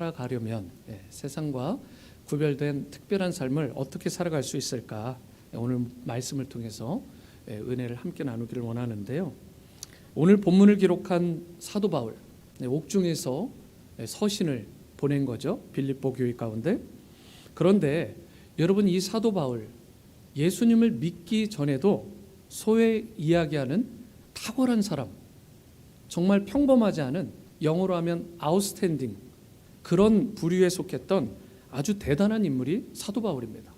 살아가려면 세상과 구별된 특별한 삶을 어떻게 살아갈 수 있을까? 오늘 말씀을 통해서 은혜를 함께 나누기를 원하는데요. 오늘 본문을 기록한 사도 바울, 옥중에서 서신을 보낸 거죠. 빌립보 교회 가운데. 그런데 여러분, 이 사도 바울, 예수님을 믿기 전에도 소위 이야기하는 탁월한 사람, 정말 평범하지 않은, 영어로 하면 아웃스탠딩, 그런 부류에 속했던 아주 대단한 인물이 사도 바울입니다.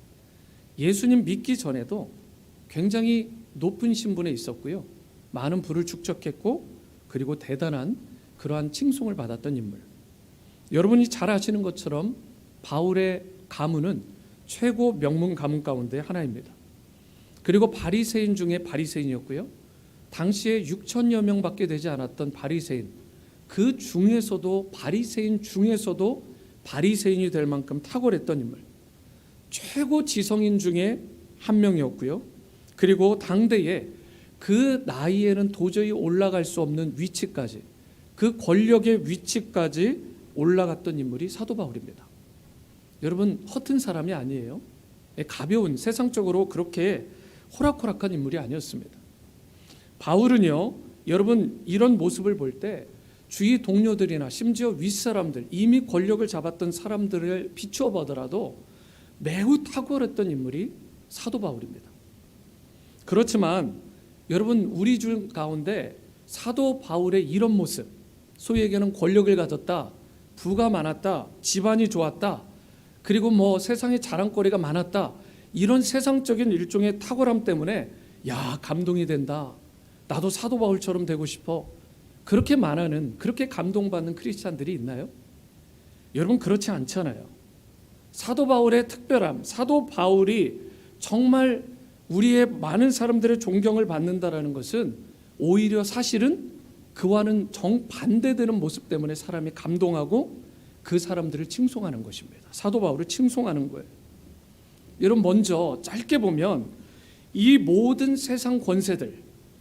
예수님 믿기 전에도 굉장히 높은 신분에 있었고요, 많은 부를 축적했고, 그리고 대단한 그러한 칭송을 받았던 인물. 여러분이 잘 아시는 것처럼 바울의 가문은 최고 명문 가문 가운데 하나입니다. 그리고 바리새인 중에 바리새인이었고요, 당시에 6천여 명밖에 되지 않았던 바리새인, 그 중에서도 바리새인 중에서도 바리새인이 될 만큼 탁월했던 인물, 최고 지성인 중에 한 명이었고요. 그리고 당대에 그 나이에는 도저히 올라갈 수 없는 위치까지, 그 권력의 위치까지 올라갔던 인물이 사도 바울입니다. 여러분, 허튼 사람이 아니에요. 가벼운, 세상적으로 그렇게 호락호락한 인물이 아니었습니다. 바울은요, 여러분, 이런 모습을 볼 때 주위 동료들이나 심지어 윗사람들, 이미 권력을 잡았던 사람들을 비추어 보더라도 매우 탁월했던 인물이 사도 바울입니다. 그렇지만 여러분, 우리 중 가운데 사도 바울의 이런 모습, 소위 얘기하는 권력을 가졌다, 부가 많았다, 집안이 좋았다, 그리고 세상에 자랑거리가 많았다, 이런 세상적인 일종의 탁월함 때문에 야, 감동이 된다, 나도 사도 바울처럼 되고 싶어, 그렇게 말하는, 그렇게 감동받는 크리스찬들이 있나요? 여러분, 그렇지 않잖아요. 사도 바울의 특별함, 사도 바울이 정말 우리의 많은 사람들의 존경을 받는다라는 것은 오히려 사실은 그와는 정반대되는 모습 때문에 사람이 감동하고 그 사람들을 칭송하는 것입니다. 사도 바울을 칭송하는 거예요. 여러분, 먼저 짧게 보면 이 모든 세상 권세들,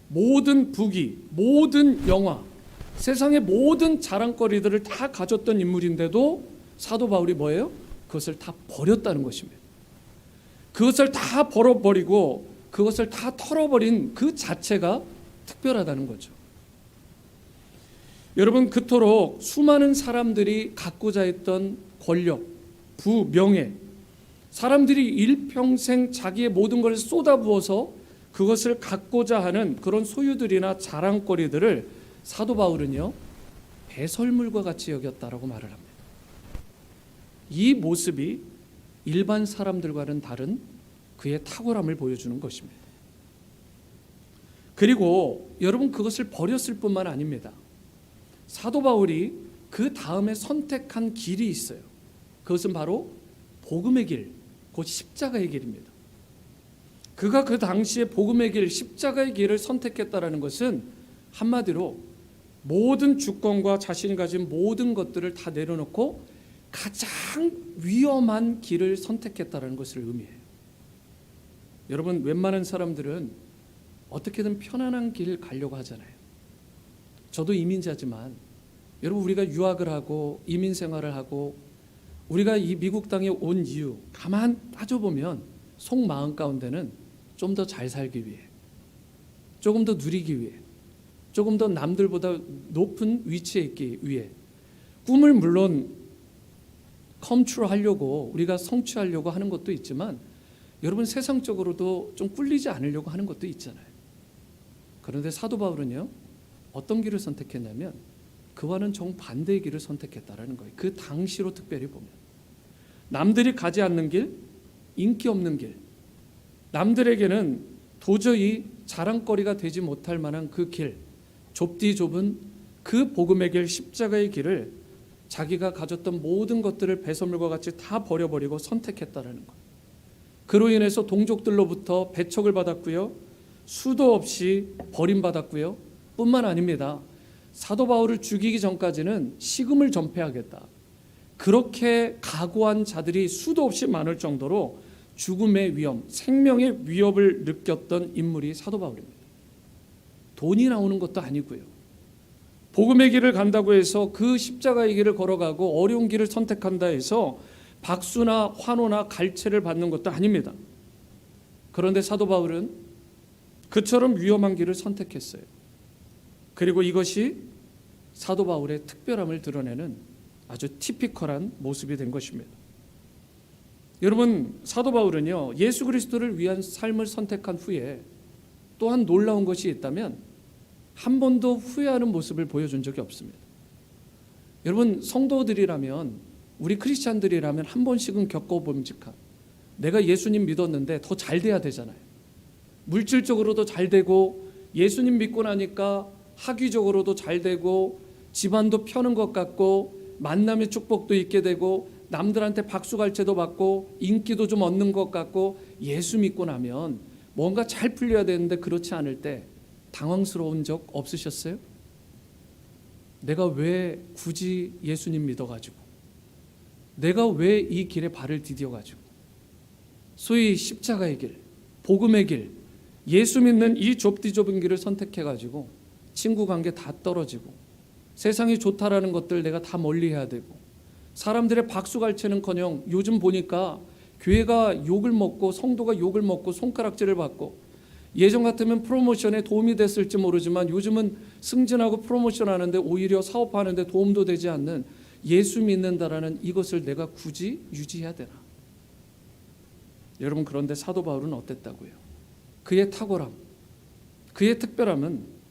모든 부귀, 모든 영화, 세상의 모든 자랑거리들을 다 가졌던 인물인데도 사도 바울이 뭐예요? 그것을 다 버렸다는 것입니다. 그것을 다 버려버리고 그것을 다 털어버린 그 자체가 특별하다는 거죠. 여러분, 그토록 수많은 사람들이 갖고자 했던 권력, 부, 명예, 사람들이 일평생 자기의 모든 것을 쏟아부어서 그것을 갖고자 하는 그런 소유들이나 자랑거리들을 사도 바울은요, 배설물과 같이 여겼다라고 말을 합니다. 이 모습이 일반 사람들과는 다른 그의 탁월함을 보여주는 것입니다. 그리고 여러분, 그것을 버렸을 뿐만 아닙니다. 사도 바울이 그 다음에 선택한 길이 있어요. 그것은 바로 복음의 길, 곧 십자가의 길입니다. 그가 그 당시에 복음의 길, 십자가의 길을 선택했다라는 것은 한마디로 모든 주권과 자신이 가진 모든 것들을 다 내려놓고 가장 위험한 길을 선택했다는 것을 의미해요. 여러분, 웬만한 사람들은 어떻게든 편안한 길 가려고 하잖아요. 저도 이민자지만 여러분, 우리가 유학을 하고 이민 생활을 하고 우리가 이 미국 땅에 온 이유 가만 따져보면 속마음 가운데는 좀 더 잘 살기 위해, 조금 더 누리기 위해, 조금 더 남들보다 높은 위치에 있기 위해, 꿈을 물론 come true 하려고, 우리가 성취하려고 하는 것도 있지만 여러분, 세상적으로도 좀 꿀리지 않으려고 하는 것도 있잖아요. 그런데 사도 바울은요, 어떤 길을 선택했냐면 그와는 정반대의 길을 선택했다라는 거예요. 그 당시로 특별히 보면 남들이 가지 않는 길, 인기 없는 길, 남들에게는 도저히 자랑거리가 되지 못할 만한 그 길, 좁디 좁은 그 복음의 길, 십자가의 길을 자기가 가졌던 모든 것들을 배설물과 같이 다 버려버리고 선택했다라는 것. 그로 인해서 동족들로부터 배척을 받았고요, 수도 없이 버림받았고요, 뿐만 아닙니다. 사도 바울을 죽이기 전까지는 식음을 전폐하겠다, 그렇게 각오한 자들이 수도 없이 많을 정도로 죽음의 위험, 생명의 위협을 느꼈던 인물이 사도 바울입니다. 돈이 나오는 것도 아니고요, 복음의 길을 간다고 해서 그 십자가의 길을 걸어가고 어려운 길을 선택한다 해서 박수나 환호나 갈채를 받는 것도 아닙니다. 그런데 사도 바울은 그처럼 위험한 길을 선택했어요. 그리고 이것이 사도 바울의 특별함을 드러내는 아주 티피컬한 모습이 된 것입니다. 여러분, 사도 바울은요, 예수 그리스도를 위한 삶을 선택한 후에 또한 놀라운 것이 있다면 한 번도 후회하는 모습을 보여준 적이 없습니다. 여러분, 성도들이라면, 우리 크리스찬들이라면 한 번씩은 겪어봄직한, 내가 예수님 믿었는데 더 잘 돼야 되잖아요. 물질적으로도 잘 되고, 예수님 믿고 나니까 학위적으로도 잘 되고, 집안도 펴는 것 같고, 만남의 축복도 있게 되고, 남들한테 박수갈채도 받고, 인기도 좀 얻는 것 같고, 예수 믿고 나면 뭔가 잘 풀려야 되는데 그렇지 않을 때 당황스러운 적 없으셨어요? 내가 왜 굳이 예수님 믿어가지고, 내가 왜 이 길에 발을 디뎌가지고, 소위 십자가의 길, 복음의 길, 예수 믿는 이 좁디 좁은 길을 선택해가지고 친구 관계 다 떨어지고, 세상이 좋다라는 것들 내가 다 멀리해야 되고, 사람들의 박수갈채는커녕 요즘 보니까 교회가 욕을 먹고 성도가 욕을 먹고 손가락질을 받고, 예전 같으면 프로모션에 도움이 됐을지 모르지만 요즘은 승진하고 프로모션 하는데 오히려 사업하는데 도움도 되지 않는, 예수 믿는다라는 이것을 내가 굳이 유지해야 되나? 여러분, 그런데 사도 바울은 어땠다고요? 그의 탁월함, 그의 특별함은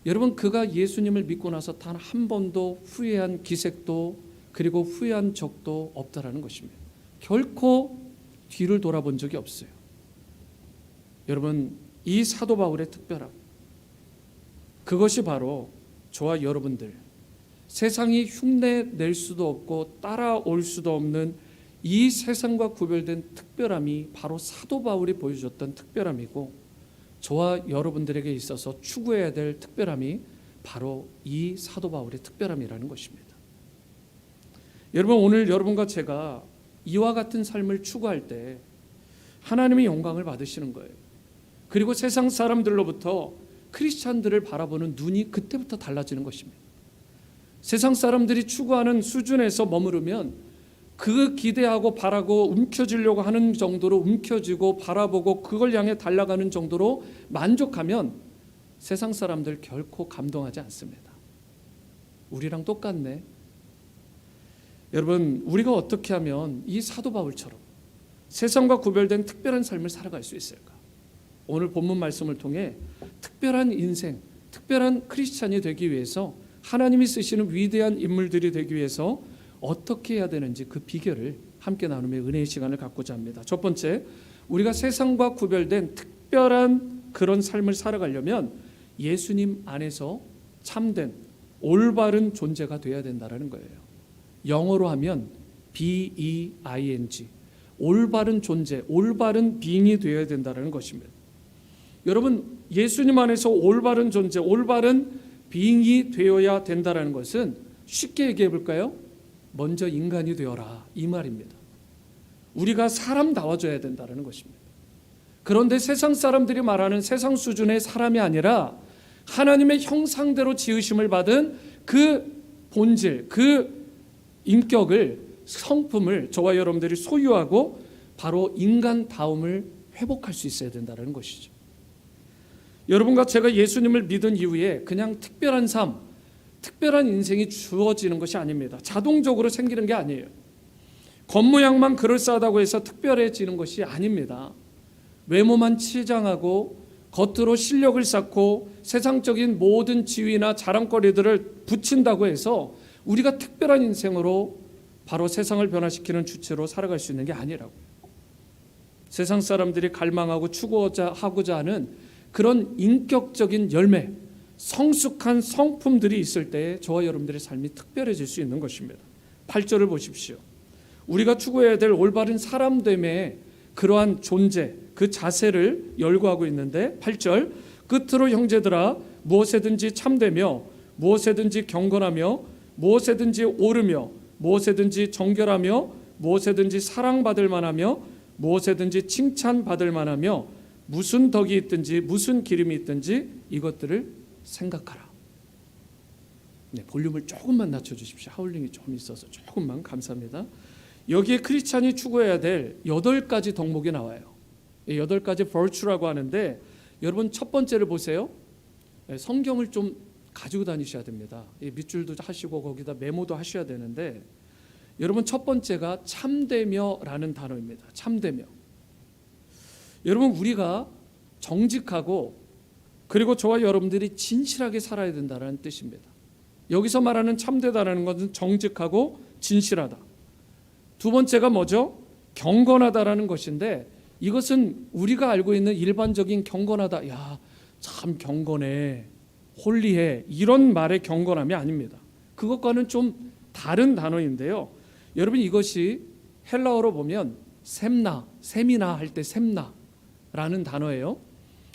여러분, 그가 예수님을 믿고 나서 단 한 번도 후회한 기색도, 그리고 후회한 적도 없다라는 것입니다. 결코 뒤를 돌아본 적이 없어요. 여러분, 이 사도 바울의 특별함, 그것이 바로 저와 여러분들, 세상이 흉내 낼 수도 없고 따라올 수도 없는 이 세상과 구별된 특별함이 바로 사도 바울이 보여줬던 특별함이고, 저와 여러분들에게 있어서 추구해야 될 특별함이 바로 이 사도 바울의 특별함이라는 것입니다. 여러분, 오늘 여러분과 제가 이와 같은 삶을 추구할 때 하나님의 영광을 받으시는 거예요. 그리고 세상 사람들로부터 크리스찬들을 바라보는 눈이 그때부터 달라지는 것입니다. 세상 사람들이 추구하는 수준에서 머무르면 그 기대하고 바라고 움켜쥐려고 하는 정도로 움켜쥐고 바라보고 그걸 향해 달려가는 정도로 만족하면 세상 사람들 결코 감동하지 않습니다. 우리랑 똑같네. 여러분, 우리가 어떻게 하면 이 사도 바울처럼 세상과 구별된 특별한 삶을 살아갈 수 있을까? 오늘 본문 말씀을 통해 특별한 인생, 특별한 크리스찬이 되기 위해서, 하나님이 쓰시는 위대한 인물들이 되기 위해서 어떻게 해야 되는지 그 비결을 함께 나누며 은혜의 시간을 갖고자 합니다. 첫 번째, 우리가 세상과 구별된 특별한 그런 삶을 살아가려면 예수님 안에서 참된 올바른 존재가 되어야 된다는 거예요. 영어로 하면 B-E-I-N-G, 올바른 존재, 올바른 빙이 되어야 된다는 것입니다. 여러분, 예수님 안에서 올바른 존재, 올바른 빙이 되어야 된다는 것은 쉽게 얘기해 볼까요? 먼저 인간이 되어라, 이 말입니다. 우리가 사람다워져야 된다는 것입니다. 그런데 세상 사람들이 말하는 세상 수준의 사람이 아니라 하나님의 형상대로 지으심을 받은 그 본질, 그 인격을, 성품을 저와 여러분들이 소유하고 바로 인간다움을 회복할 수 있어야 된다는 것이죠. 여러분과 제가 예수님을 믿은 이후에 그냥 특별한 삶, 특별한 인생이 주어지는 것이 아닙니다. 자동적으로 생기는 게 아니에요. 겉모양만 그럴싸하다고 해서 특별해지는 것이 아닙니다. 외모만 치장하고 겉으로 실력을 쌓고 세상적인 모든 지위나 자랑거리들을 붙인다고 해서 우리가 특별한 인생으로 바로 세상을 변화시키는 주체로 살아갈 수 있는 게 아니라고요. 세상 사람들이 갈망하고 추구하고자 하는 그런 인격적인 열매, 성숙한 성품들이 있을 때 저와 여러분들의 삶이 특별해질 수 있는 것입니다. 8절을 보십시오. 우리가 추구해야 될 올바른 사람됨의 그러한 존재, 그 자세를 열거하고 있는데, 8절, 끝으로 형제들아 무엇에든지 참되며 무엇에든지 경건하며 무엇에든지 오르며 무엇에든지 정결하며 무엇에든지 사랑받을 만하며 무엇에든지 칭찬받을 만하며 무슨 덕이 있든지 무슨 기름이 있든지 이것들을 생각하라. 네, 볼륨을 조금만 낮춰주십시오. 하울링이 좀 있어서 조금만. 감사합니다. 여기에 크리스찬이 추구해야 될 8가지 덕목이 나와요. 8가지 virtue라고 하는데 여러분 첫 번째를 보세요. 성경을 좀 가지고 다니셔야 됩니다. 밑줄도 하시고 거기다 메모도 하셔야 되는데 여러분 첫 번째가 참되며라는 단어입니다. 참되며. 여러분 우리가 정직하고 그리고 저와 여러분들이 진실하게 살아야 된다는 뜻입니다. 여기서 말하는 참되다라는 것은 정직하고 진실하다. 두 번째가 뭐죠? 경건하다라는 것인데 이것은 우리가 알고 있는 일반적인 경건하다. 야, 참 경건해, 홀리해 이런 말의 경건함이 아닙니다. 그것과는 좀 다른 단어인데요. 여러분 이것이 헬라어로 보면 셈나, 세미나 할 때 셈나라는 단어예요.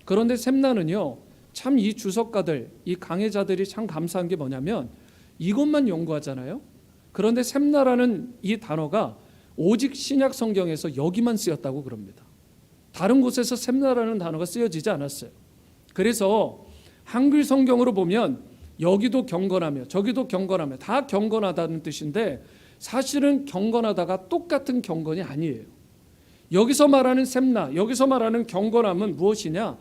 그런데 셈나는요, 참 이 주석가들, 이 강해자들이 참 감사한 게 뭐냐면 이것만 연구하잖아요. 그런데 셈나라는 이 단어가 오직 신약 성경에서 여기만 쓰였다고 그럽니다. 다른 곳에서 셈나라는 단어가 쓰여지지 않았어요. 그래서 한글 성경으로 보면 여기도 경건하며 저기도 경건하며 다 경건하다는 뜻인데 사실은 경건하다가 똑같은 경건이 아니에요. 여기서 말하는 셈나, 여기서 말하는 경건함은 무엇이냐?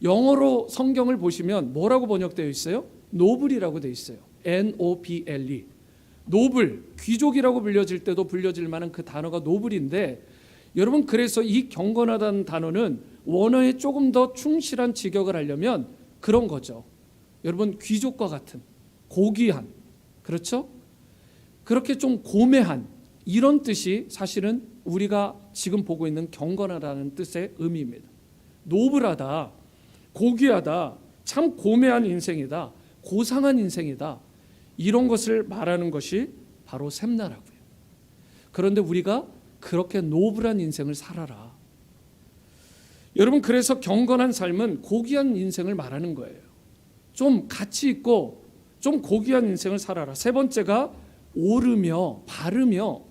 영어로 성경을 보시면 뭐라고 번역되어 있어요? 노블이라고 되어 있어요. N-O-B-L-E. 노블, 귀족이라고 불려질 때도 불려질 만한 그 단어가 노블인데 여러분 그래서 이 경건하다는 단어는 원어에 조금 더 충실한 직역을 하려면 그런 거죠. 여러분 귀족과 같은, 고귀한, 그렇죠? 그렇게 좀 고매한 이런 뜻이 사실은 우리가 지금 보고 있는 경건하다는 뜻의 의미입니다. 노블하다, 고귀하다, 참 고매한 인생이다, 고상한 인생이다 이런 것을 말하는 것이 바로 셈나라고요. 그런데 우리가 그렇게 노블한 인생을 살아라. 여러분 그래서 경건한 삶은 고귀한 인생을 말하는 거예요. 좀 가치 있고 좀 고귀한 인생을 살아라. 세 번째가 오르며 바르며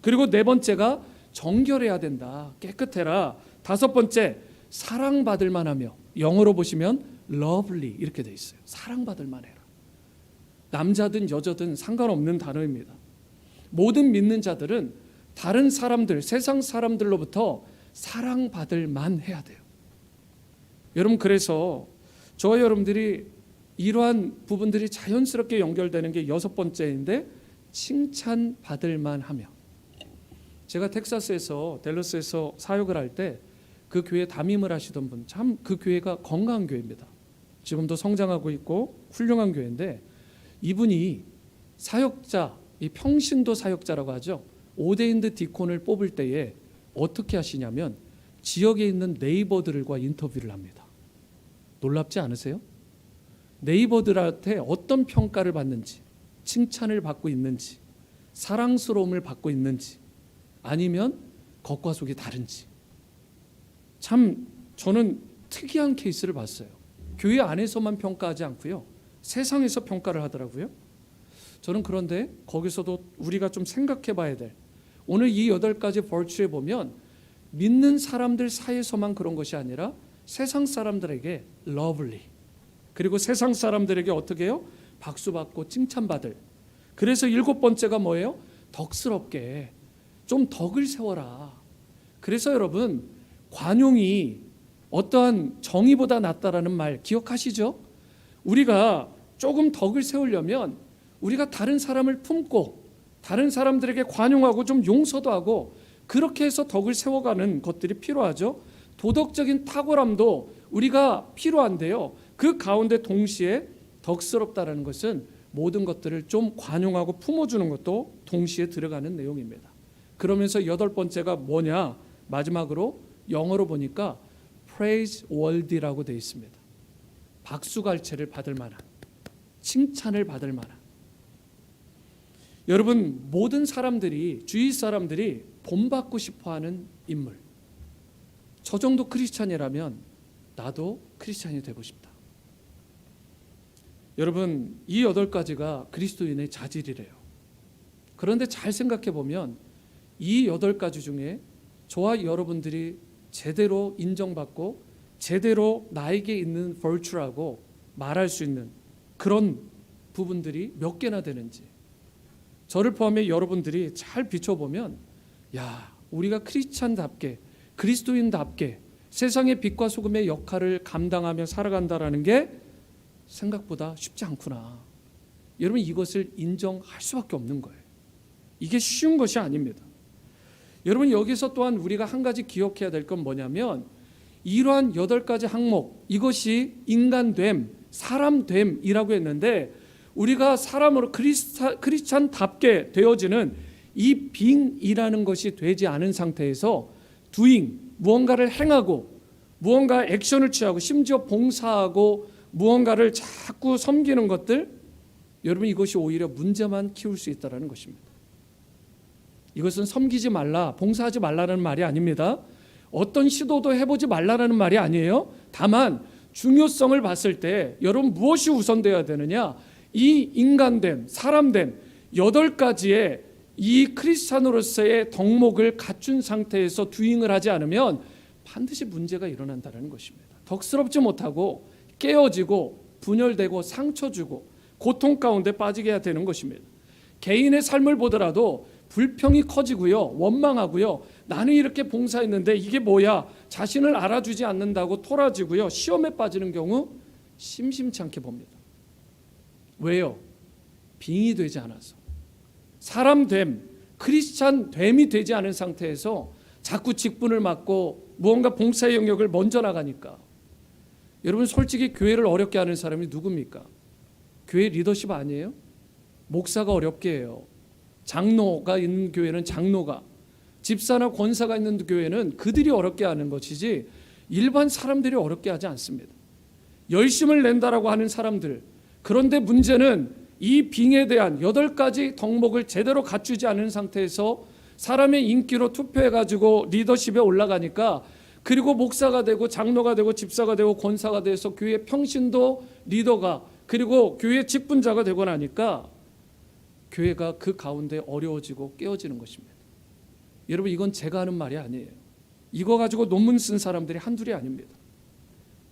그리고 네 번째가 정결해야 된다. 깨끗해라. 다섯 번째 사랑받을 만하며 영어로 보시면 lovely 이렇게 돼 있어요. 사랑받을 만해라. 남자든 여자든 상관없는 단어입니다. 모든 믿는 자들은 다른 사람들, 세상 사람들로부터 사랑받을 만해야 돼요. 여러분 그래서 저와 여러분들이 이러한 부분들이 자연스럽게 연결되는 게 여섯 번째인데 칭찬받을 만하며 제가 텍사스에서 댈러스에서 사역을 할 때 그 교회 담임을 하시던 분 참 그 교회가 건강한 교회입니다. 지금도 성장하고 있고 훌륭한 교회인데 이분이 사역자, 이 평신도 사역자라고 하죠. 오데인드 디콘을 뽑을 때에 어떻게 하시냐면 지역에 있는 네이버들과 인터뷰를 합니다. 놀랍지 않으세요? 네이버들한테 어떤 평가를 받는지, 칭찬을 받고 있는지, 사랑스러움을 받고 있는지, 아니면 겉과 속이 다른지. 참 저는 특이한 케이스를 봤어요. 교회 안에서만 평가하지 않고요, 세상에서 평가를 하더라고요. 저는 그런데 거기서도 우리가 좀 생각해 봐야 될 오늘 이 8가지 virtue에 보면 믿는 사람들 사이에서만 그런 것이 아니라 세상 사람들에게 lovely, 그리고 세상 사람들에게 어떻게 해요? 박수받고 칭찬받을. 그래서 7번째가 뭐예요? 덕스럽게 좀 덕을 세워라. 그래서 여러분 관용이 어떠한 정의보다 낫다라는 말 기억하시죠? 우리가 조금 덕을 세우려면 우리가 다른 사람을 품고 다른 사람들에게 관용하고 좀 용서도 하고 그렇게 해서 덕을 세워가는 것들이 필요하죠. 도덕적인 탁월함도 우리가 필요한데요. 그 가운데 동시에 덕스럽다라는 것은 모든 것들을 좀 관용하고 품어주는 것도 동시에 들어가는 내용입니다. 그러면서 8번째가 뭐냐? 마지막으로 영어로 보니까 praiseworthy라고 되어 있습니다. 박수갈채를 받을 만한, 칭찬을 받을 만한. 여러분 모든 사람들이, 주위 사람들이 본받고 싶어하는 인물, 저 정도 크리스찬이라면 나도 크리스찬이 되고 싶다. 여러분 이 8가지가 그리스도인의 자질이래요. 그런데 잘 생각해 보면 이 8가지 중에 저와 여러분들이 제대로 인정받고 제대로 나에게 있는 virtue라고 말할 수 있는 그런 부분들이 몇 개나 되는지 저를 포함해 여러분들이 잘 비춰보면 우리가 크리스찬답게 그리스도인답게 세상의 빛과 소금의 역할을 감당하며 살아간다라는 게 생각보다 쉽지 않구나. 여러분 이것을 인정할 수밖에 없는 거예요. 이게 쉬운 것이 아닙니다. 여러분 여기서 또한 우리가 한 가지 기억해야 될 건 뭐냐면 이러한 8가지 항목 이것이 인간됨, 사람됨이라고 했는데 우리가 사람으로 크리스찬답게 되어지는 이 빙이라는 것이 되지 않은 상태에서 doing, 무언가를 행하고 무언가 액션을 취하고 심지어 봉사하고 무언가를 자꾸 섬기는 것들 여러분 이것이 오히려 문제만 키울 수 있다는 것입니다. 이것은 섬기지 말라, 봉사하지 말라는 말이 아닙니다. 어떤 시도도 해보지 말라는 말이 아니에요. 다만 중요성을 봤을 때 여러분 무엇이 우선되어야 되느냐, 이 인간됨, 사람됨 8가지의 이 크리스찬으로서의 덕목을 갖춘 상태에서 두잉을 하지 않으면 반드시 문제가 일어난다는 것입니다. 덕스럽지 못하고 깨어지고 분열되고 상처 주고 고통 가운데 빠지게 되는 것입니다. 개인의 삶을 보더라도 불평이 커지고요, 원망하고요, 나는 이렇게 봉사했는데 이게 뭐야, 자신을 알아주지 않는다고 토라지고요, 시험에 빠지는 경우 심심치 않게 봅니다. 왜요? 빙이 되지 않아서, 사람됨, 크리스찬됨이 되지 않은 상태에서 자꾸 직분을 맡고 무언가 봉사의 영역을 먼저 나가니까. 여러분 솔직히 교회를 어렵게 하는 사람이 누굽니까? 교회 리더십 아니에요? 목사가 어렵게 해요. 장로가 있는 교회는 장로가, 집사나 권사가 있는 교회는 그들이 어렵게 하는 것이지 일반 사람들이 어렵게 하지 않습니다. 열심을 낸다라고 하는 사람들, 그런데 문제는 이 빙에 대한 8가지 덕목을 제대로 갖추지 않은 상태에서 사람의 인기로 투표해가지고 리더십에 올라가니까, 그리고 목사가 되고 장로가 되고 집사가 되고 권사가 돼서 교회 평신도 리더가, 그리고 교회 직분자가 되고 나니까 교회가 그 가운데 어려워지고 깨어지는 것입니다. 여러분 이건 제가 하는 말이 아니에요. 이거 가지고 논문 쓴 사람들이 한둘이 아닙니다.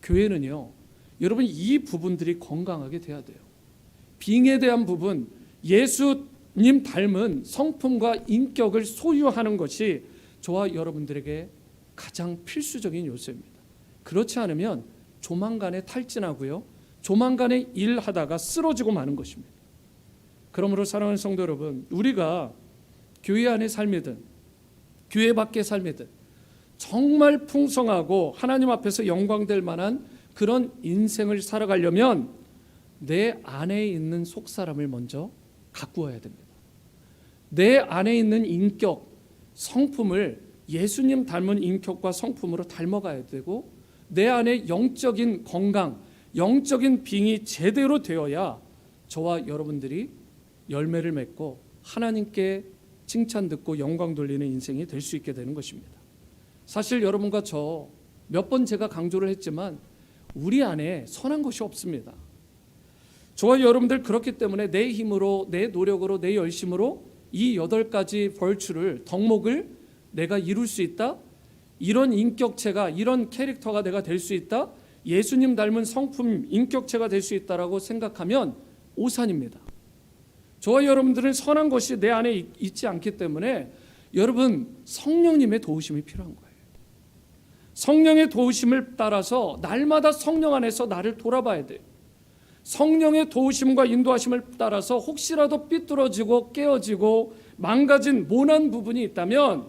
교회는요, 여러분 이 부분들이 건강하게 돼야 돼요. 빙에 대한 부분, 예수님 닮은 성품과 인격을 소유하는 것이 저와 여러분들에게 가장 필수적인 요소입니다. 그렇지 않으면 조만간에 탈진하고요, 조만간에 일하다가 쓰러지고 마는 것입니다. 그러므로 사랑하는 성도 여러분, 우리가 교회 안의 삶이든 교회 밖의 삶이든 정말 풍성하고 하나님 앞에서 영광될 만한 그런 인생을 살아가려면 내 안에 있는 속사람을 먼저 가꾸어야 됩니다. 내 안에 있는 인격, 성품을 예수님 닮은 인격과 성품으로 닮아가야 되고, 내 안에 영적인 건강, 영적인 빙이 제대로 되어야 저와 여러분들이 열매를 맺고 하나님께 칭찬 듣고 영광 돌리는 인생이 될 수 있게 되는 것입니다. 사실 여러분과 저 몇 번 제가 강조를 했지만 우리 안에 선한 것이 없습니다. 저와 여러분들 그렇기 때문에 내 힘으로, 내 노력으로, 내 열심으로 이 8가지 벌추를, 덕목을 내가 이룰 수 있다, 이런 인격체가, 이런 캐릭터가 내가 될 수 있다, 예수님 닮은 성품, 인격체가 될 수 있다라고 생각하면 오산입니다. 저와 여러분들은 선한 것이 내 안에 있지 않기 때문에 여러분 성령님의 도우심이 필요한 거예요. 성령의 도우심을 따라서 날마다 성령 안에서 나를 돌아봐야 돼요. 성령의 도우심과 인도하심을 따라서 혹시라도 삐뚤어지고 깨어지고 망가진 모난 부분이 있다면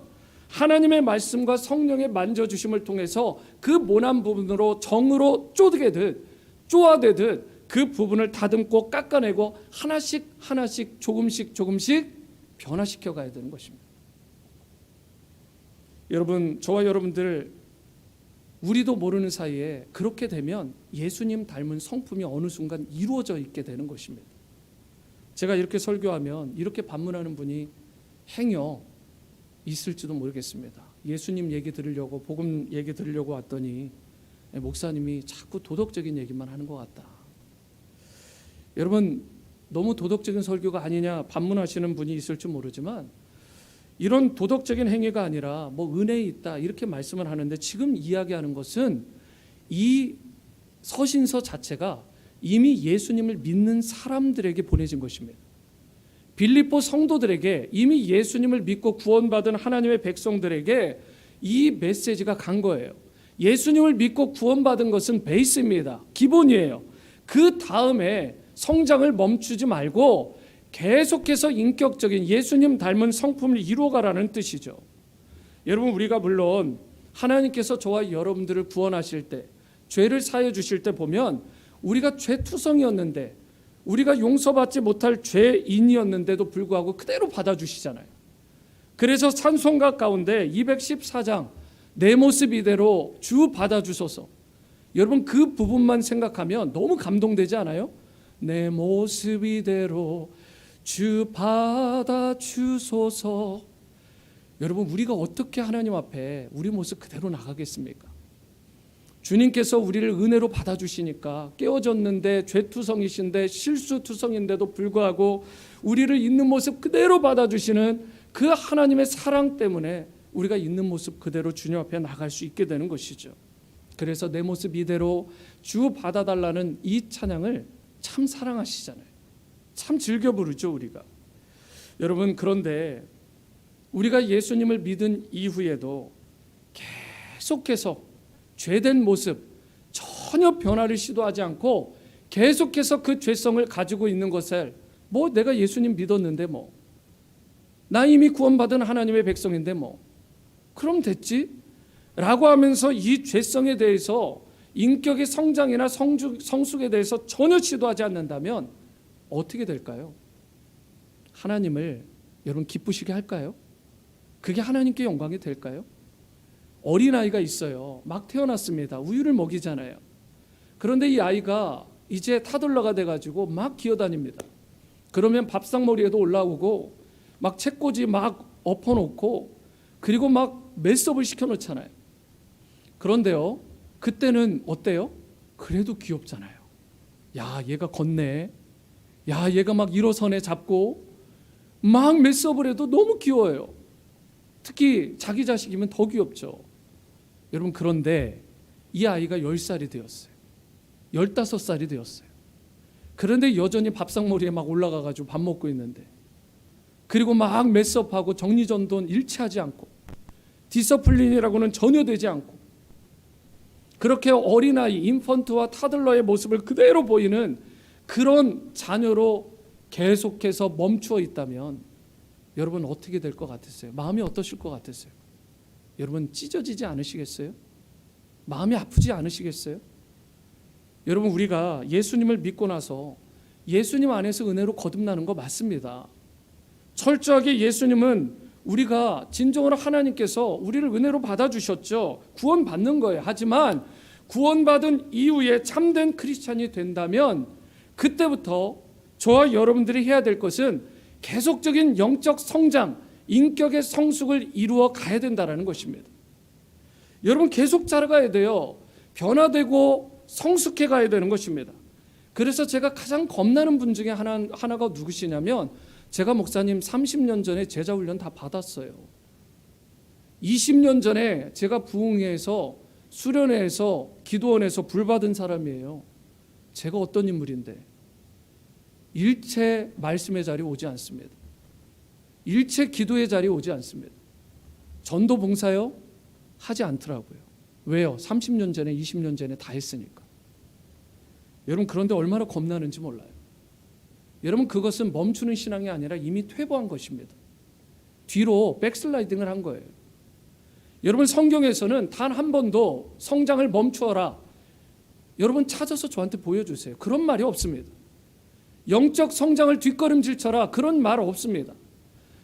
하나님의 말씀과 성령의 만져주심을 통해서 그 모난 부분으로 정으로 쪼개듯 쪼아대듯 그 부분을 다듬고 깎아내고 하나씩 하나씩 조금씩 변화시켜 가야 되는 것입니다. 여러분, 저와 여러분들 우리도 모르는 사이에 그렇게 되면 예수님 닮은 성품이 어느 순간 이루어져 있게 되는 것입니다. 제가 이렇게 설교하면 이렇게 반문하는 분이 행여 있을지도 모르겠습니다. 예수님 얘기 들으려고, 복음 얘기 들으려고 왔더니 목사님이 자꾸 도덕적인 얘기만 하는 것 같다. 여러분 너무 도덕적인 설교가 아니냐 반문하시는 분이 있을지 모르지만, 이런 도덕적인 행위가 아니라 뭐 은혜에 있다 이렇게 말씀을 하는데, 지금 이야기하는 것은 이 서신서 자체가 이미 예수님을 믿는 사람들에게 보내진 것입니다. 빌립보 성도들에게, 이미 예수님을 믿고 구원받은 하나님의 백성들에게 이 메시지가 간 거예요. 예수님을 믿고 구원받은 것은 베이스입니다. 기본이에요. 그 다음에 성장을 멈추지 말고 계속해서 인격적인 예수님 닮은 성품을 이루어가라는 뜻이죠. 여러분, 우리가 물론 하나님께서 저와 여러분들을 구원하실 때, 죄를 사해 주실 때 보면 우리가 죄투성이었는데, 우리가 용서받지 못할 죄인이었는데도 불구하고 그대로 받아주시잖아요. 그래서 찬송가 가운데 214장 내 모습 이대로 주 받아주소서, 여러분 그 부분만 생각하면 너무 감동되지 않아요? 내 모습 이대로 주 받아주소서. 여러분, 우리가 어떻게 하나님 앞에 우리 모습 그대로 나가겠습니까? 주님께서 우리를 은혜로 받아주시니까, 깨어졌는데 죄투성이신데 실수투성인데도 불구하고 우리를 있는 모습 그대로 받아주시는 그 하나님의 사랑 때문에 우리가 있는 모습 그대로 주님 앞에 나갈 수 있게 되는 것이죠. 그래서 내 모습 이대로 주 받아달라는 이 찬양을 참 사랑하시잖아요. 참 즐겨 부르죠, 우리가. 여러분, 그런데 우리가 예수님을 믿은 이후에도 계속해서 죄된 모습, 전혀 변화를 시도하지 않고 계속해서 그 죄성을 가지고 있는 것을, 뭐 내가 예수님 믿었는데 뭐, 나 이미 구원받은 하나님의 백성인데 뭐, 그럼 됐지? 라고 하면서 이 죄성에 대해서, 인격의 성장이나 성숙에 대해서 전혀 시도하지 않는다면 어떻게 될까요? 하나님을 여러분 기쁘시게 할까요? 그게 하나님께 영광이 될까요? 어린아이가 있어요. 막 태어났습니다. 우유를 먹이잖아요. 그런데 이 아이가 이제 타들러가 돼가지고 막 기어다닙니다. 그러면 밥상머리에도 올라오고 막 책꽂이 막 엎어놓고, 그리고 막 메스업을 시켜놓잖아요. 그런데요, 그때는 어때요? 그래도 귀엽잖아요. 야, 얘가 걷네. 야, 얘가 막 일어서네 잡고, 막 메스업을 해도 너무 귀여워요. 특히 자기 자식이면 더 귀엽죠. 여러분, 그런데 이 아이가 10살이 되었어요. 15살이 되었어요. 그런데 여전히 밥상머리에 막 올라가가지고 밥 먹고 있는데, 그리고 막 메스업하고 정리전돈 일치하지 않고, 디서플린이라고는 전혀 되지 않고, 그렇게 어린아이, 인펀트와 타들러의 모습을 그대로 보이는 그런 자녀로 계속해서 멈추어 있다면 여러분 어떻게 될 것 같으세요? 마음이 어떠실 것 같으세요? 여러분 찢어지지 않으시겠어요? 마음이 아프지 않으시겠어요? 여러분, 우리가 예수님을 믿고 나서 예수님 안에서 은혜로 거듭나는 거 맞습니다. 철저하게 예수님은, 우리가 진정으로 하나님께서 우리를 은혜로 받아주셨죠. 구원받는 거예요. 하지만 구원받은 이후에 참된 크리스찬이 된다면 그때부터 저와 여러분들이 해야 될 것은 계속적인 영적 성장, 인격의 성숙을 이루어 가야 된다는 것입니다. 여러분, 계속 자라가야 돼요. 변화되고 성숙해 가야 되는 것입니다. 그래서 제가 가장 겁나는 분 중에 하나가 누구시냐면, 제가 목사님 30년 전에 제자훈련 다 받았어요. 20년 전에 제가 부흥회에서, 수련회에서, 기도원에서 불 받은 사람이에요. 제가 어떤 인물인데 일체 말씀의 자리에 오지 않습니다. 일체 기도의 자리에 오지 않습니다. 전도 봉사요? 하지 않더라고요. 왜요? 30년 전에, 20년 전에 다 했으니까. 여러분, 그런데 얼마나 겁나는지 몰라요. 여러분, 그것은 멈추는 신앙이 아니라 이미 퇴보한 것입니다. 뒤로 백슬라이딩을 한 거예요. 여러분, 성경에서는 단 한 번도 성장을 멈추어라, 여러분 찾아서 저한테 보여주세요. 그런 말이 없습니다. 영적 성장을 뒷걸음질 쳐라, 그런 말 없습니다.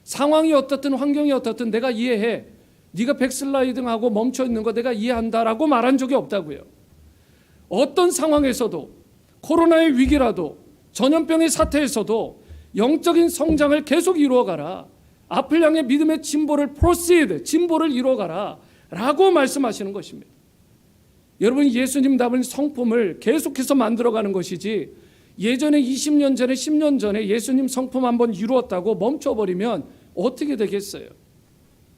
상황이 어떻든 환경이 어떻든 내가 이해해, 네가 백슬라이딩하고 멈춰있는 거 내가 이해한다라고 말한 적이 없다고요. 어떤 상황에서도, 코로나의 위기라도, 전염병의 사태에서도 영적인 성장을 계속 이루어가라, 앞을 향해 믿음의 진보를 진보를 이루어가라 라고 말씀하시는 것입니다. 여러분, 예수님 닮은 성품을 계속해서 만들어가는 것이지, 예전에 20년 전에 10년 전에 예수님 성품 한번 이루었다고 멈춰버리면 어떻게 되겠어요?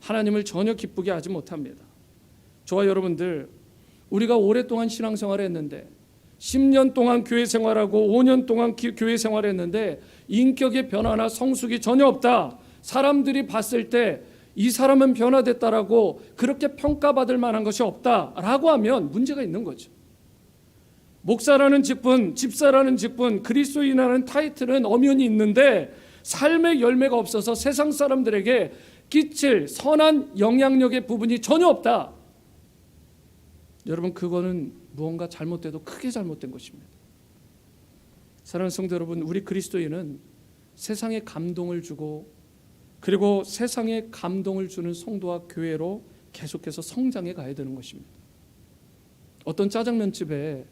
하나님을 전혀 기쁘게 하지 못합니다. 저와 여러분들, 우리가 오랫동안 신앙생활을 했는데 10년 동안 교회 생활하고 5년 동안 교회 생활했는데 인격의 변화나 성숙이 전혀 없다. 사람들이 봤을 때 이 사람은 변화됐다라고 그렇게 평가받을 만한 것이 없다라고 하면 문제가 있는 거죠. 목사라는 직분, 집사라는 직분, 그리스도인이라는 타이틀은 엄연히 있는데 삶의 열매가 없어서 세상 사람들에게 끼칠 선한 영향력의 부분이 전혀 없다. 여러분, 그거는 무언가 잘못돼도 크게 잘못된 것입니다. 사랑하는 성도 여러분, 우리 그리스도인은 세상에 감동을 주고 그리고 세상에 감동을 주는 성도와 교회로 계속해서 성장해 가야 되는 것입니다. 어떤 짜장면집에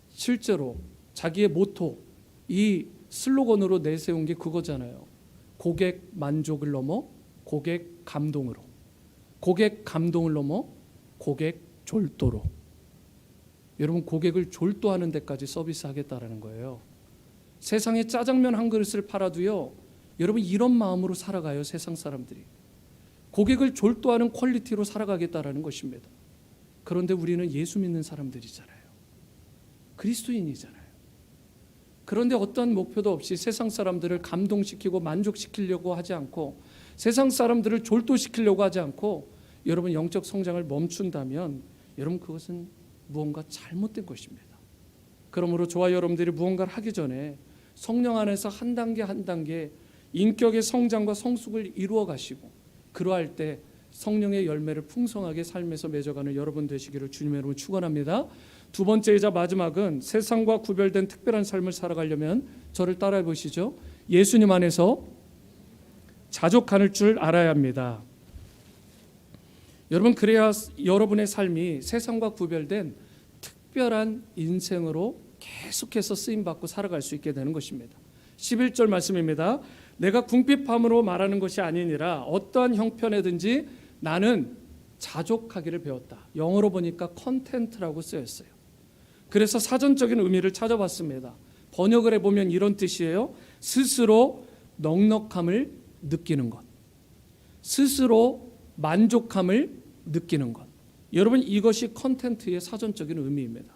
실제로 자기의 모토, 이 슬로건으로 내세운 게 그거잖아요. 고객 만족을 넘어 고객 감동으로, 고객 감동을 넘어 고객 졸도로. 여러분, 고객을 졸도하는 데까지 서비스하겠다라는 거예요. 세상에 짜장면 한 그릇을 팔아도요, 여러분 이런 마음으로 살아가요. 세상 사람들이 고객을 졸도하는 퀄리티로 살아가겠다라는 것입니다. 그런데 우리는 예수 믿는 사람들이잖아요. 그리스도인이잖아요. 그런데 어떤 목표도 없이 세상 사람들을 감동시키고 만족시키려고 하지 않고 세상 사람들을 졸도시키려고 하지 않고 여러분 영적 성장을 멈춘다면 여러분 그것은 무언가 잘못된 것입니다. 그러므로 저와 여러분들이 무언가를 하기 전에 성령 안에서 한 단계 한 단계 인격의 성장과 성숙을 이루어 가시고 그러할 때 성령의 열매를 풍성하게 삶에서 맺어가는 여러분 되시기를 주님의 이름으로 축원합니다. 두 번째이자 마지막은 세상과 구별된 특별한 삶을 살아가려면 저를 따라해 보시죠. 예수님 안에서 자족할 줄 알아야 합니다. 여러분, 그래야 여러분의 삶이 세상과 구별된 특별한 인생으로 계속해서 쓰임받고 살아갈 수 있게 되는 것입니다. 11절 말씀입니다. 내가 궁핍함으로 말하는 것이 아니니라 어떠한 형편에든지 나는 자족하기를 배웠다. 영어로 보니까 컨텐트라고 쓰였어요. 그래서 사전적인 의미를 찾아봤습니다. 번역을 해보면 이런 뜻이에요. 스스로 넉넉함을 느끼는 것, 스스로 만족함을 느끼는 것. 여러분, 이것이 컨텐트의 사전적인 의미입니다.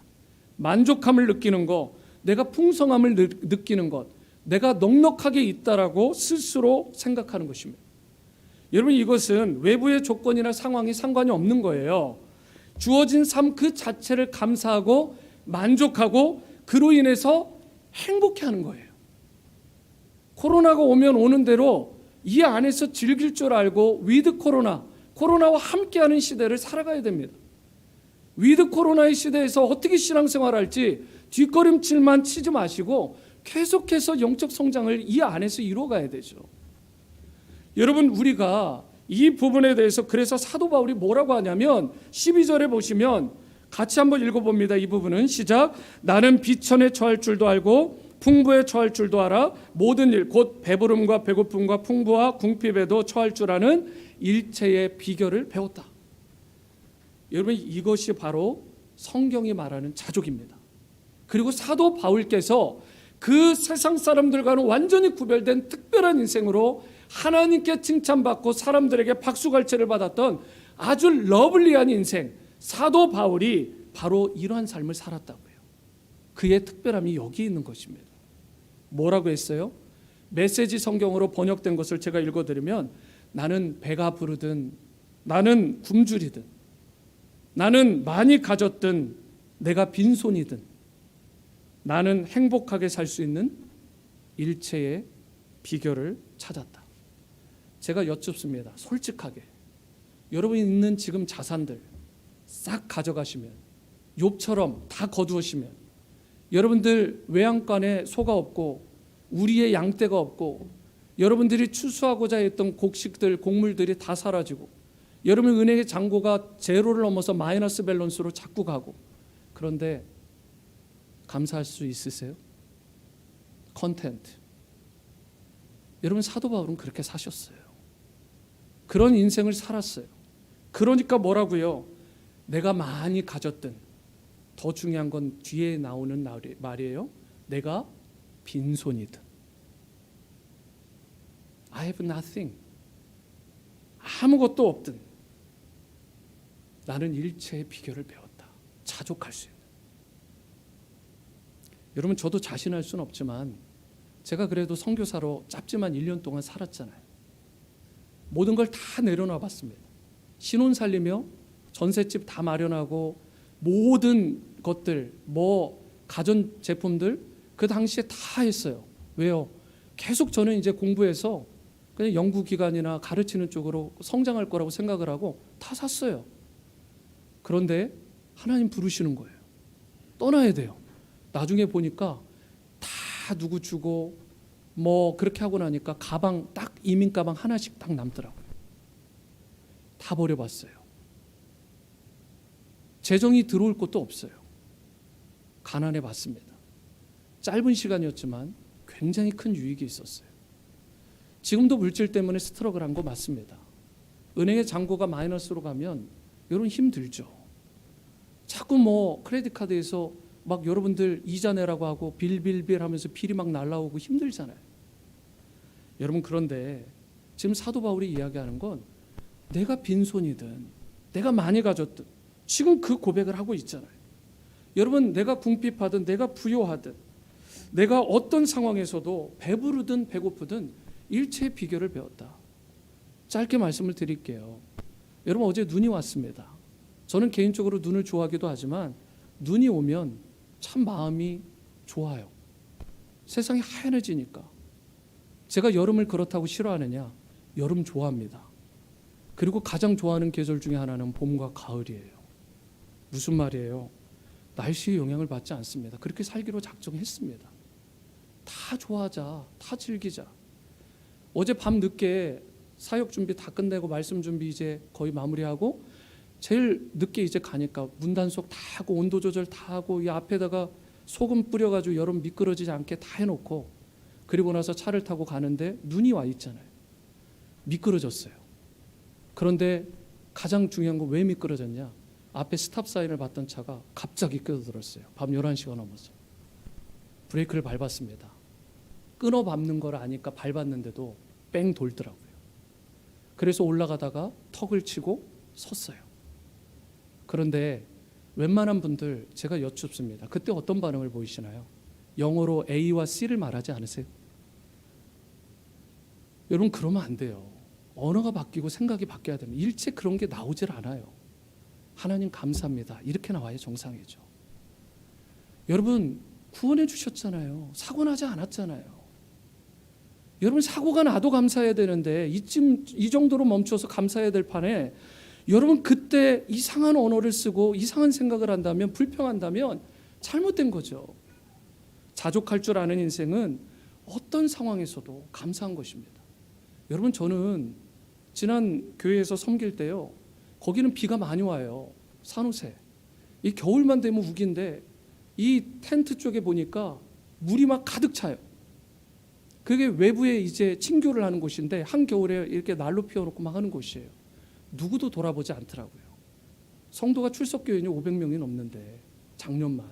만족함을 느끼는 것, 내가 풍성함을 느끼는 것, 내가 넉넉하게 있다라고 스스로 생각하는 것입니다. 여러분, 이것은 외부의 조건이나 상황이 상관이 없는 거예요. 주어진 삶 그 자체를 감사하고 만족하고 그로 인해서 행복해하는 거예요. 코로나가 오면 오는 대로 이 안에서 즐길 줄 알고 위드 코로나와 함께하는 시대를 살아가야 됩니다. 위드 코로나의 시대에서 어떻게 신앙생활할지 뒷걸음질만 치지 마시고 계속해서 영적 성장을 이 안에서 이루어가야 되죠. 여러분, 우리가 이 부분에 대해서 그래서 사도 바울이 뭐라고 하냐면 12절에 보시면 같이 한번 읽어봅니다. 이 부분은 시작. 나는 비천에 처할 줄도 알고 풍부에 처할 줄도 알아. 모든 일 곧 배부름과 배고픔과 풍부와 궁핍에도 처할 줄 아는 일체의 비결을 배웠다. 여러분, 이것이 바로 성경이 말하는 자족입니다. 그리고 사도 바울께서 그 세상 사람들과는 완전히 구별된 특별한 인생으로 하나님께 칭찬받고 사람들에게 박수갈채를 받았던 아주 러블리한 인생, 사도 바울이 바로 이러한 삶을 살았다고요. 그의 특별함이 여기 있는 것입니다. 뭐라고 했어요? 메시지 성경으로 번역된 것을 제가 읽어드리면 나는 배가 부르든 나는 굶주리든 나는 많이 가졌든 내가 빈손이든 나는 행복하게 살 수 있는 일체의 비결을 찾았다. 제가 여쭙습니다. 솔직하게 여러분이 있는 지금 자산들 싹 가져가시면 욥처럼 다 거두시면 여러분들 외양간에 소가 없고 우리의 양떼가 없고 여러분들이 추수하고자 했던 곡식들 곡물들이 다 사라지고 여러분 은행의 잔고가 제로를 넘어서 마이너스 밸런스로 자꾸 가고 그런데 감사할 수 있으세요? 컨텐트. 여러분 사도 바울은 그렇게 사셨어요. 그런 인생을 살았어요. 그러니까 뭐라고요? 내가 많이 가졌든 더 중요한 건 뒤에 나오는 말이에요. 내가 빈손이든 I have nothing. 아무것도 없든 나는 일체의 비결을 배웠다. 자족할 수 있는. 여러분 저도 자신할 수는 없지만 제가 그래도 선교사로 짧지만 1년 동안 살았잖아요. 모든 걸 다 내려놔 봤습니다. 신혼 살리며 전셋집 다 마련하고 모든 것들 가전 제품들 그 당시에 다 했어요. 왜요? 계속 저는 이제 공부해서 그냥 연구기관이나 가르치는 쪽으로 성장할 거라고 생각을 하고 다 샀어요. 그런데 하나님 부르시는 거예요. 떠나야 돼요. 나중에 보니까 다 누구 주고 그렇게 하고 나니까 가방 딱 이민 가방 하나씩 딱 남더라고요. 다 버려봤어요. 재정이 들어올 것도 없어요. 가난해 봤습니다. 짧은 시간이었지만 굉장히 큰 유익이 있었어요. 지금도 물질 때문에 스트럭을 한 거 맞습니다. 은행의 잔고가 마이너스로 가면 여러분 힘들죠. 자꾸 크레딧 카드에서 막 여러분들 이자 내라고 하고 빌 하면서 빌이 막 날라오고 힘들잖아요. 여러분 그런데 지금 사도 바울이 이야기하는 건 내가 빈손이든 내가 많이 가졌든 지금 그 고백을 하고 있잖아요. 여러분 내가 궁핍하든 내가 부요하든 내가 어떤 상황에서도 배부르든 배고프든 일체의 비결을 배웠다. 짧게 말씀을 드릴게요. 여러분 어제 눈이 왔습니다. 저는 개인적으로 눈을 좋아하기도 하지만 눈이 오면 참 마음이 좋아요. 세상이 하얀해지니까. 제가 여름을 그렇다고 싫어하느냐? 여름 좋아합니다. 그리고 가장 좋아하는 계절 중에 하나는 봄과 가을이에요. 무슨 말이에요? 날씨의 영향을 받지 않습니다. 그렇게 살기로 작정했습니다. 다 좋아하자, 다 즐기자. 어제 밤 늦게 사역 준비 다 끝내고 말씀 준비 이제 거의 마무리하고 제일 늦게 이제 가니까 문단속 다 하고 온도 조절 다 하고 이 앞에다가 소금 뿌려가지고 여름 미끄러지지 않게 다 해놓고 그리고 나서 차를 타고 가는데 눈이 와 있잖아요. 미끄러졌어요. 그런데 가장 중요한 건 왜 미끄러졌냐? 앞에 스탑 사인을 봤던 차가 갑자기 끼어들었어요. 밤 11시가 넘어서. 브레이크를 밟았습니다. 끊어 밟는 걸 아니까 밟았는데도 뺑 돌더라고요. 그래서 올라가다가 턱을 치고 섰어요. 그런데 웬만한 분들 제가 여쭙습니다. 그때 어떤 반응을 보이시나요? 영어로 A와 C를 말하지 않으세요? 여러분 그러면 안 돼요. 언어가 바뀌고 생각이 바뀌어야 됩니다. 일체 그런 게 나오질 않아요. 하나님 감사합니다. 이렇게 나와야 정상이죠. 여러분 구원해 주셨잖아요. 사고 나지 않았잖아요. 여러분 사고가 나도 감사해야 되는데 이 정도로 멈춰서 감사해야 될 판에 여러분 그때 이상한 언어를 쓰고 이상한 생각을 한다면 불평한다면 잘못된 거죠. 자족할 줄 아는 인생은 어떤 상황에서도 감사한 것입니다. 여러분 저는 지난 교회에서 섬길 때요. 거기는 비가 많이 와요. 산호세. 이 겨울만 되면 우기인데 이 텐트 쪽에 보니까 물이 막 가득 차요. 그게 외부에 이제 친교를 하는 곳인데 한겨울에 이렇게 난로 피워놓고 막 하는 곳이에요. 누구도 돌아보지 않더라고요. 성도가 출석교인이 500명이 넘는데 작년만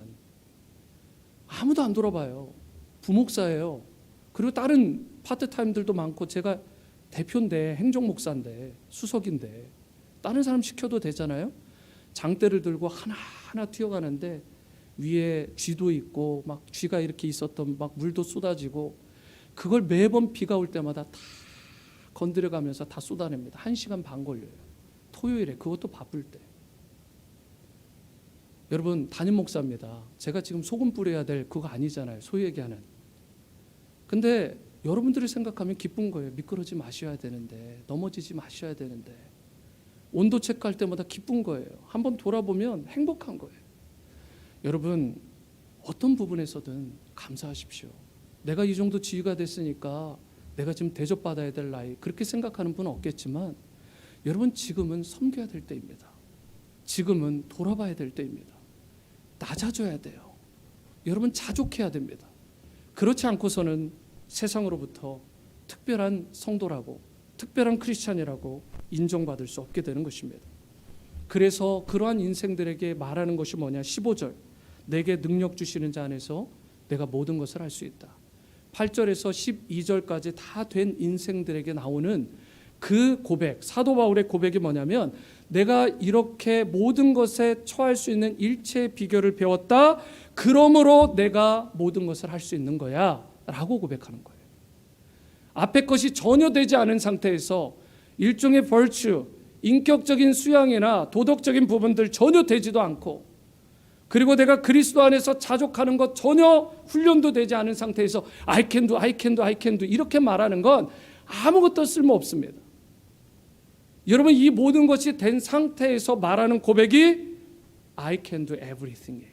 아무도 안 돌아봐요. 부목사예요. 그리고 다른 파트타임들도 많고 제가 대표인데 행정목사인데 수석인데 다른 사람 시켜도 되잖아요. 장대를 들고 하나하나 튀어가는데 위에 쥐도 있고 막 쥐가 이렇게 있었던 막 물도 쏟아지고 그걸 매번 비가 올 때마다 다 건드려가면서 다 쏟아냅니다. 1시간 반 걸려요. 토요일에 그것도 바쁠 때. 여러분 담임 목사입니다. 제가 지금 소금 뿌려야 될 그거 아니잖아요. 소위 얘기하는. 근데 여러분들이 생각하면 기쁜 거예요. 미끄러지 마셔야 되는데 넘어지지 마셔야 되는데 온도 체크할 때마다 기쁜 거예요. 한번 돌아보면 행복한 거예요. 여러분 어떤 부분에서든 감사하십시오. 내가 이 정도 지위가 됐으니까 내가 지금 대접받아야 될 나이 그렇게 생각하는 분은 없겠지만 여러분 지금은 섬겨야 될 때입니다. 지금은 돌아봐야 될 때입니다. 낮아져야 돼요. 여러분 자족해야 됩니다. 그렇지 않고서는 세상으로부터 특별한 성도라고 특별한 크리스찬이라고 인정받을 수 없게 되는 것입니다. 그래서 그러한 인생들에게 말하는 것이 뭐냐? 15절 내게 능력 주시는 자 안에서 내가 모든 것을 할 수 있다. 8절에서 12절까지 다 된 인생들에게 나오는 그 고백, 사도 바울의 고백이 뭐냐면 내가 이렇게 모든 것에 처할 수 있는 일체의 비결을 배웠다. 그러므로 내가 모든 것을 할 수 있는 거야 라고 고백하는 거예요. 앞에 것이 전혀 되지 않은 상태에서 일종의 벌추, 인격적인 수양이나 도덕적인 부분들 전혀 되지도 않고, 그리고 내가 그리스도 안에서 자족하는 것 전혀 훈련도 되지 않은 상태에서 I can do 이렇게 말하는 건 아무것도 쓸모없습니다. 여러분, 이 모든 것이 된 상태에서 말하는 고백이 I can do everything이에요.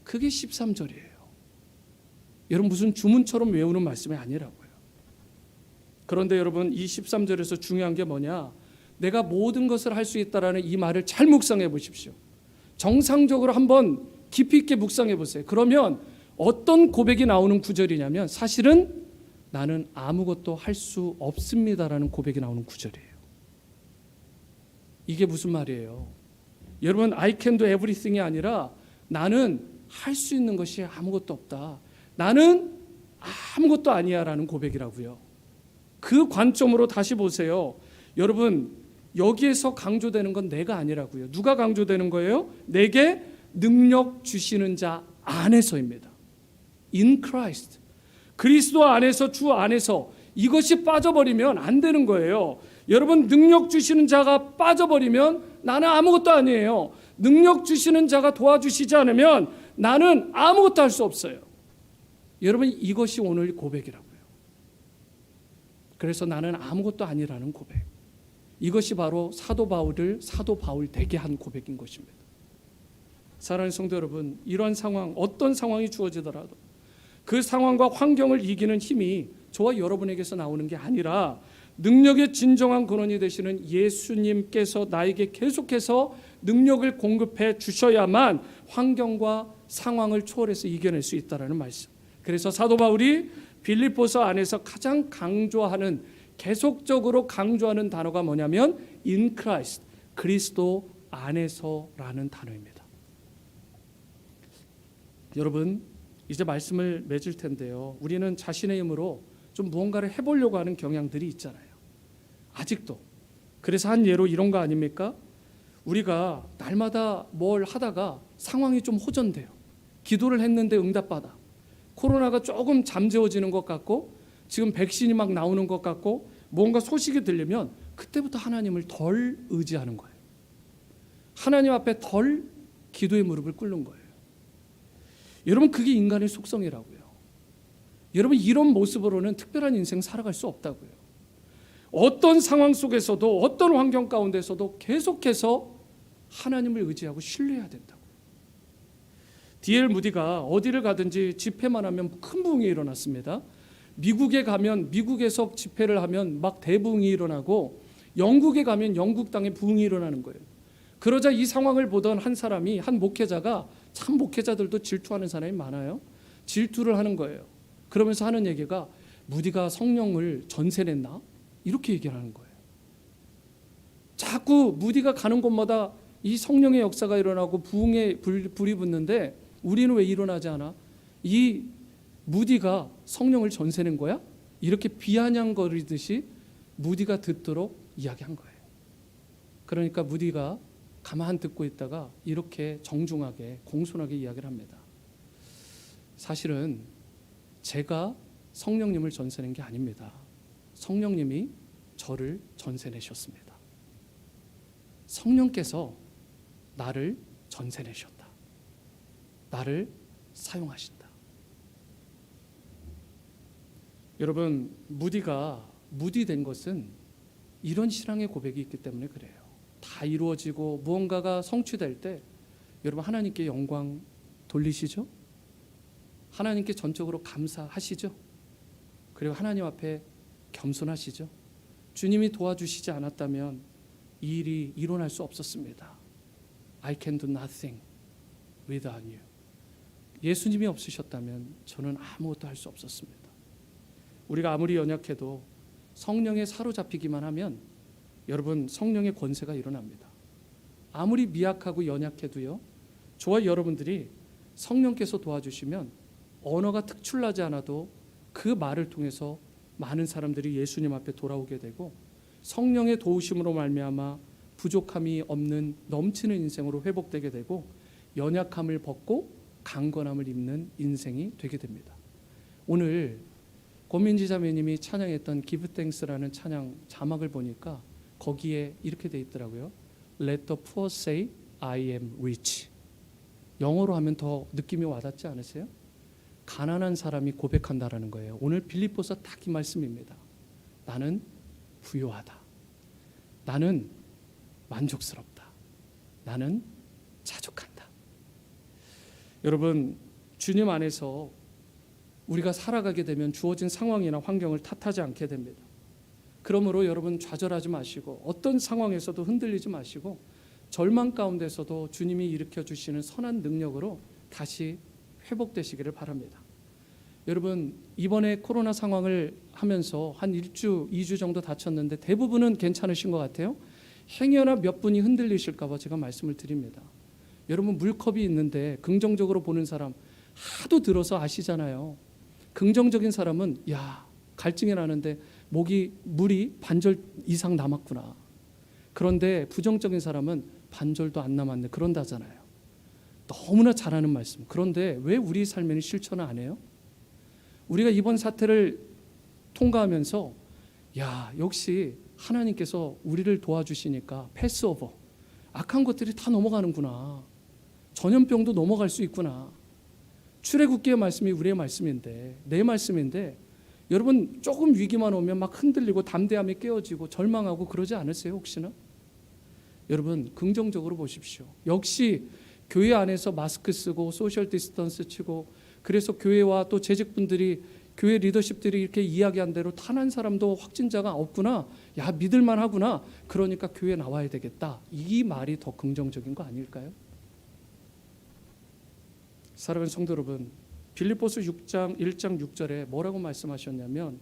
그게 13절이에요. 여러분, 무슨 주문처럼 외우는 말씀이 아니라고요. 그런데 여러분, 이 13절에서 중요한 게 뭐냐? 내가 모든 것을 할 수 있다라는 이 말을 잘 묵상해 보십시오. 정상적으로 한번 깊이 있게 묵상해 보세요. 그러면 어떤 고백이 나오는 구절이냐면 사실은 나는 아무것도 할 수 없습니다라는 고백이 나오는 구절이에요. 이게 무슨 말이에요? 여러분, I can do everything이 아니라 나는 할 수 있는 것이 아무것도 없다. 나는 아무것도 아니야 라는 고백이라고요. 그 관점으로 다시 보세요. 여러분, 여기에서 강조되는 건 내가 아니라고요. 누가 강조되는 거예요? 내게 능력 주시는 자 안에서입니다. In Christ. 그리스도 안에서, 주 안에서 이것이 빠져버리면 안 되는 거예요. 여러분, 능력 주시는 자가 빠져버리면 나는 아무것도 아니에요. 능력 주시는 자가 도와주시지 않으면 나는 아무것도 할 수 없어요. 여러분, 이것이 오늘 고백이라고요. 그래서 나는 아무것도 아니라는 고백. 이것이 바로 사도 바울을 사도 바울 되게 한 고백인 것입니다. 사랑하는 성도 여러분, 이러한 상황, 어떤 상황이 주어지더라도 그 상황과 환경을 이기는 힘이 저와 여러분에게서 나오는 게 아니라 능력의 진정한 근원이 되시는 예수님께서 나에게 계속해서 능력을 공급해 주셔야만 환경과 상황을 초월해서 이겨낼 수 있다는 말씀. 그래서 사도 바울이 빌립보서 안에서 가장 강조하는, 계속적으로 강조하는 단어가 뭐냐면 in Christ, 그리스도 안에서라는 단어입니다. 여러분, 이제 말씀을 맺을 텐데요. 우리는 자신의 힘으로 좀 무언가를 해보려고 하는 경향들이 있잖아요. 아직도. 그래서 한 예로 이런 거 아닙니까? 우리가 날마다 뭘 하다가 상황이 좀 호전돼요. 기도를 했는데 응답받아. 코로나가 조금 잠재워지는 것 같고 지금 백신이 막 나오는 것 같고 뭔가 소식이 들리면 그때부터 하나님을 덜 의지하는 거예요. 하나님 앞에 덜 기도의 무릎을 꿇는 거예요. 여러분, 그게 인간의 속성이라고요. 여러분, 이런 모습으로는 특별한 인생 살아갈 수 없다고요. 어떤 상황 속에서도 어떤 환경 가운데서도 계속해서 하나님을 의지하고 신뢰해야 된다고요. D.L. 무디가 어디를 가든지 집회만 하면 큰 부흥이 일어났습니다. 미국에 가면 미국에서 집회를 하면 막 대부흥이 일어나고 영국에 가면 영국 땅에 부흥이 일어나는 거예요. 그러자 이 상황을 보던 한 사람이, 한 목회자가, 참 목회자들도 질투하는 사람이 많아요. 질투를 하는 거예요. 그러면서 하는 얘기가 무디가 성령을 전세냈나? 이렇게 얘기를 하는 거예요. 자꾸 무디가 가는 곳마다 이 성령의 역사가 일어나고 부흥의 불이 붙는데 우리는 왜 일어나지 않아? 이 무디가 성령을 전세낸 거야? 이렇게 비아냥거리듯이 무디가 듣도록 이야기한 거예요. 그러니까 무디가 가만 듣고 있다가 이렇게 정중하게 공손하게 이야기를 합니다. 사실은 제가 성령님을 전세낸 게 아닙니다. 성령님이 저를 전세내셨습니다. 성령께서 나를 전세내셨다. 나를 사용하신다. 여러분, 무디가 무디 된 것은 이런 신앙의 고백이 있기 때문에 그래요. 다 이루어지고 무언가가 성취될 때 여러분, 하나님께 영광 돌리시죠? 하나님께 전적으로 감사하시죠? 그리고 하나님 앞에 겸손하시죠? 주님이 도와주시지 않았다면 이 일이 일어날 수 없었습니다. I can do nothing without you. 예수님이 없으셨다면 저는 아무것도 할 수 없었습니다. 우리가 아무리 연약해도 성령에 사로잡히기만 하면 여러분, 성령의 권세가 일어납니다. 아무리 미약하고 연약해도요, 저와 여러분들이 성령께서 도와주시면 언어가 특출나지 않아도 그 말을 통해서 많은 사람들이 예수님 앞에 돌아오게 되고 성령의 도우심으로 말미암아 부족함이 없는 넘치는 인생으로 회복되게 되고 연약함을 벗고 강건함을 입는 인생이 되게 됩니다. 오늘 권민지 자매님이 찬양했던 Give Thanks라는 찬양 자막을 보니까 거기에 이렇게 돼 있더라고요. Let the poor say I am rich. 영어로 하면 더 느낌이 와닿지 않으세요? 가난한 사람이 고백한다라는 거예요. 오늘 빌립보서 딱 이 말씀입니다. 나는 부유하다. 나는 만족스럽다. 나는 자족한다. 여러분, 주님 안에서 우리가 살아가게 되면 주어진 상황이나 환경을 탓하지 않게 됩니다. 그러므로 여러분 좌절하지 마시고 어떤 상황에서도 흔들리지 마시고 절망 가운데서도 주님이 일으켜 주시는 선한 능력으로 다시 회복되시기를 바랍니다. 여러분, 이번에 코로나 상황을 하면서 한 1주, 2주 정도 다쳤는데 대부분은 괜찮으신 것 같아요. 행여나 몇 분이 흔들리실까 봐 제가 말씀을 드립니다. 여러분, 물컵이 있는데 긍정적으로 보는 사람 하도 들어서 아시잖아요. 긍정적인 사람은 갈증이 나는데 물이 반절 이상 남았구나. 그런데 부정적인 사람은 반절도 안 남았네. 그런다잖아요. 너무나 잘하는 말씀. 그런데 왜 우리 삶에는 실천을 안 해요? 우리가 이번 사태를 통과하면서 역시 하나님께서 우리를 도와주시니까 패스오버, 악한 것들이 다 넘어가는구나. 전염병도 넘어갈 수 있구나. 출애굽기의 말씀이 우리의 말씀인데, 내 말씀인데, 여러분 조금 위기만 오면 막 흔들리고 담대함이 깨어지고 절망하고 그러지 않으세요 혹시나? 여러분 긍정적으로 보십시오. 역시 교회 안에서 마스크 쓰고 소셜 디스턴스 치고, 그래서 교회와 또 재직분들이, 교회 리더십들이 이렇게 이야기한 대로 탄한 사람도 확진자가 없구나, 믿을만 하구나, 그러니까 교회 나와야 되겠다, 이 말이 더 긍정적인 거 아닐까요? 사랑하는 성도 여러분, 빌립보서 1장 6절에 뭐라고 말씀하셨냐면,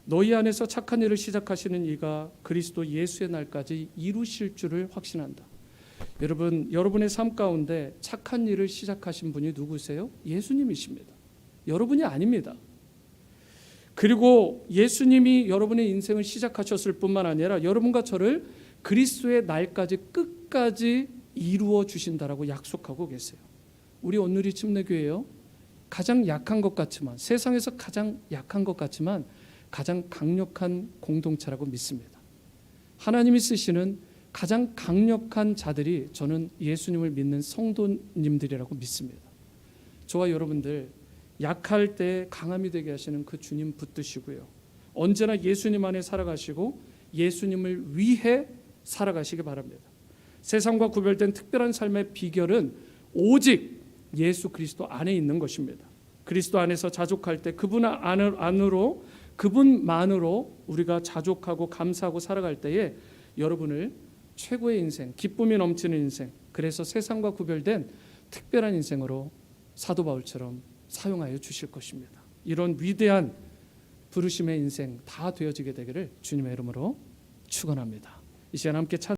너희 안에서 착한 일을 시작하시는 이가 그리스도 예수의 날까지 이루실 줄을 확신한다. 여러분, 여러분의 삶 가운데 착한 일을 시작하신 분이 누구세요? 예수님이십니다. 여러분이 아닙니다. 그리고 예수님이 여러분의 인생을 시작하셨을 뿐만 아니라 여러분과 저를 그리스도의 날까지 끝까지 이루어 주신다라고 약속하고 계세요. 우리 온누리 침례교회요, 가장 약한 것 같지만, 세상에서 가장 약한 것 같지만 가장 강력한 공동체라고 믿습니다. 하나님이 쓰시는 가장 강력한 자들이 저는 예수님을 믿는 성도님들이라고 믿습니다. 저와 여러분들 약할 때 강함이 되게 하시는 그 주님 붙드시고요, 언제나 예수님 안에 살아가시고 예수님을 위해 살아가시기 바랍니다. 세상과 구별된 특별한 삶의 비결은 오직 예수 그리스도 안에 있는 것입니다. 그리스도 안에서 자족할 때 그분 안으로, 그분만으로 우리가 자족하고 감사하고 살아갈 때에 여러분을 최고의 인생, 기쁨이 넘치는 인생, 그래서 세상과 구별된 특별한 인생으로 사도 바울처럼 사용하여 주실 것입니다. 이런 위대한 부르심의 인생 다 되어지게 되기를 주님의 이름으로 축원합니다. 이 시간 함께